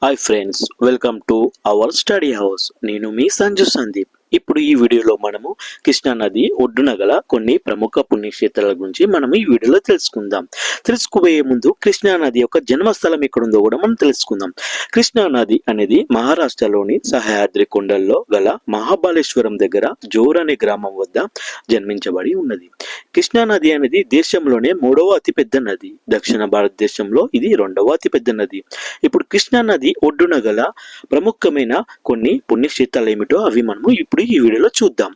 Hi friends, welcome to our study house. నేను మీ సంజు సందీప్. ఇప్పుడు ఈ వీడియోలో మనము కృష్ణా నది ఒడ్డున గల కొన్ని ప్రముఖ పుణ్యక్షేత్రాల గురించి మనం ఈ వీడియోలో తెలుసుకుందాం. తెలుసుకోబోయే ముందు కృష్ణా నది యొక్క జన్మస్థలం ఎక్కడుందో కూడా మనం తెలుసుకుందాం. కృష్ణా నది అనేది మహారాష్ట్రలోని సహ్యాద్రి కొండల్లో గల మహాబలేశ్వరం దగ్గర జోర్ అనే గ్రామం వద్ద జన్మించబడి ఉన్నది. కృష్ణా నది అనేది దేశంలోనే 3వ అతిపెద్ద నది. దక్షిణ భారతదేశంలో ఇది 2వ అతిపెద్ద నది. ఇప్పుడు కృష్ణా నది ఒడ్డున గల ప్రముఖమైన కొన్ని పుణ్యక్షేత్రాలు ఏమిటో అవి మనము ఇప్పుడు ఈ వీడియోలో చూద్దాం.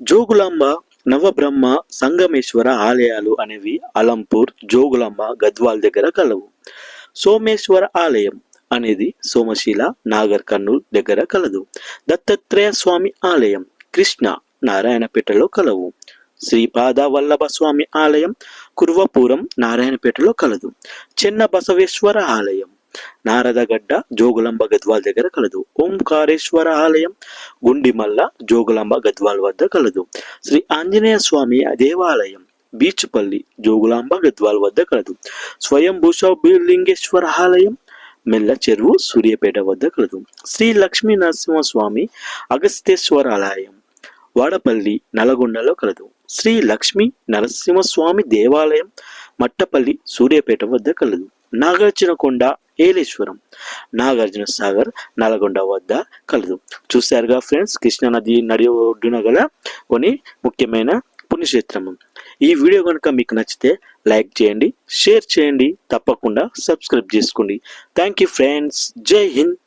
జోగులాంబ, నవబ్రహ్మ, సంగమేశ్వర ఆలయాలు అనేవి అలంపూర్, జోగులాంబ, గద్వాల్ దగ్గర కలవు. సోమేశ్వర ఆలయం అనేది సోమశీల, నాగర్ కర్నూల్ దగ్గర కలదు. దత్తాత్రేయ స్వామి ఆలయం కృష్ణ, నారాయణపేటలో కలవు. శ్రీపాద వల్లభ స్వామి ఆలయం కుర్వపురం, నారాయణపేటలో కలదు. చెన్న బసవేశ్వర ఆలయం నారదగడ్డ, జోగులాంబ, గద్వాల్ దగ్గర కలదు. ఓంకారేశ్వర ఆలయం గుండిమల్ల, జోగులాంబ, గద్వాల్ వద్ద కలదు. శ్రీ ఆంజనేయ స్వామి దేవాలయం బీచ్పల్లి, జోగులాంబ, గద్వాల్ వద్ద కలదు. స్వయంభూ లింగేశ్వర ఆలయం మెల్ల చెరువు, సూర్యాపేట వద్ద కలదు. శ్రీ లక్ష్మీ నరసింహస్వామి అగస్తేశ్వర ఆలయం వాడపల్లి, నల్గొండలో కలదు. శ్రీ లక్ష్మీ నరసింహస్వామి దేవాలయం మట్టపల్లి, సూర్యాపేట వద్ద కలదు. నాగార్జునకొండ ఏలేశ్వరం, నాగార్జున సాగర్, నల్గొండ వద్ద కలదు. చూశారుగా ఫ్రెండ్స్, కృష్ణా నది నడి ఒడ్డున గల కొన్ని ముఖ్యమైన పుణ్యక్షేత్రము. ఈ వీడియో కనుక మీకు నచ్చితే లైక్ చేయండి, షేర్ చేయండి, తప్పకుండా సబ్స్క్రైబ్ చేసుకోండి. Thank you friends. జై హింద్.